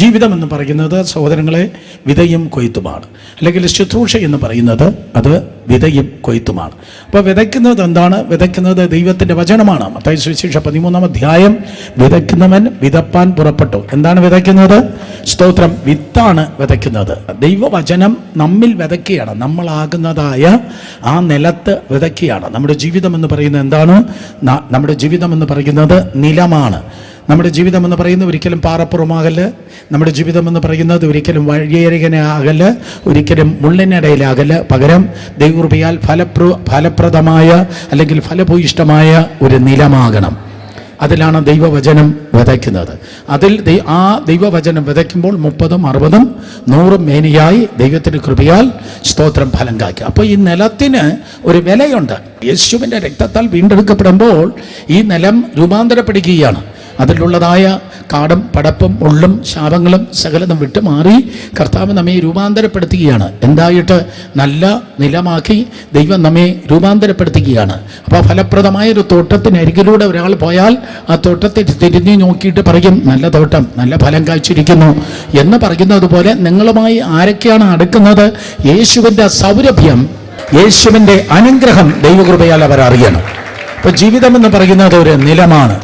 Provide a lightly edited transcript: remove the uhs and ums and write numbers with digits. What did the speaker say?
ജീവിതം എന്ന് പറയുന്നത് സഹോദരങ്ങളെ വിതയും കൊയ്ത്തുമാണ്. അല്ലെങ്കിൽ ശുശ്രൂഷ എന്ന് പറയുന്നത് അത് വിതയും കൊയ്ത്തുമാണ്. അപ്പോൾ വിതയ്ക്കുന്നത് എന്താണ്? വിതയ്ക്കുന്നത് ദൈവത്തിൻ്റെ വചനമാണ്. മത്തായി സുവിശേഷം 13-ാം അധ്യായം, വിതയ്ക്കുന്നവൻ വിതപ്പാൻ പുറപ്പെട്ടു. എന്താണ് വിതയ്ക്കുന്നത്? സ്തോത്രം, വിത്താണ് വിതയ്ക്കുന്നത്. ദൈവവചനം നമ്മിൽ വിതയ്ക്കുകയാണ്. നമ്മളാകുന്നതായ ആ നിലത്ത് വിതയ്ക്കുകയാണ്. നമ്മുടെ ജീവിതം എന്ന് പറയുന്നത് എന്താണ്? നമ്മുടെ ജീവിതം എന്ന് പറയുന്നത് നിലമാണ്. നമ്മുടെ ജീവിതം എന്ന് പറയുന്നത് ഒരിക്കലും പാറപ്പുറമാകല്. നമ്മുടെ ജീവിതം എന്ന് പറയുന്നത് ഒരിക്കലും വഴിയരികനാകല്, ഒരിക്കലും മുള്ളിനിടയിലാകല്. പകരം ദൈവകൃപയാൽ ഫലപ്രദമായ അല്ലെങ്കിൽ ഫലഭൂയിഷ്ടമായ ഒരു നിലമാകണം. അതിലാണ് ദൈവവചനം വിതയ്ക്കുന്നത്. അതിൽ ആ ദൈവവചനം വിതയ്ക്കുമ്പോൾ 30, 60, 100 മേനിയായി ദൈവത്തിൻ്റെ കൃപയാൽ സ്തോത്രം ഫലം കായ്ക്കുക. അപ്പോൾ ഈ നിലത്തിന് ഒരു വിലയുണ്ട്. യേശുവിൻ്റെ രക്തത്താൽ വീണ്ടെടുക്കപ്പെടുമ്പോൾ ഈ നിലം രൂപാന്തരപ്പെടുകയാണ്. അതിലുള്ളതായ കാടും പടപ്പും മുള്ളും ശാപങ്ങളും സകലതും വിട്ടുമാറി കർത്താവ് നമ്മെ രൂപാന്തരപ്പെടുത്തുകയാണ്. എന്തായിട്ട്? നല്ല നിലമാക്കി ദൈവം നമ്മെ രൂപാന്തരപ്പെടുത്തുകയാണ്. അപ്പോൾ ഫലപ്രദമായ ഒരു തോട്ടത്തിനരികിലൂടെ ഒരാൾ പോയാൽ ആ തോട്ടത്തെ തിരിഞ്ഞു നോക്കിയിട്ട് പറയും, നല്ല തോട്ടം, നല്ല ഫലം കായ്ച്ചിരിക്കുന്നു എന്ന് പറയുന്നത് പോലെ നിങ്ങളുമായി ആരൊക്കെയാണ് അടുക്കുന്നത്? യേശുവിൻ്റെ സൗരഭ്യം, യേശുവിൻ്റെ അനുഗ്രഹം, ദൈവകൃപയാൽ അവർ അറിയണം. അപ്പോൾ ജീവിതം എന്ന് പറയുന്നത് ഒരു നിലമാണ്.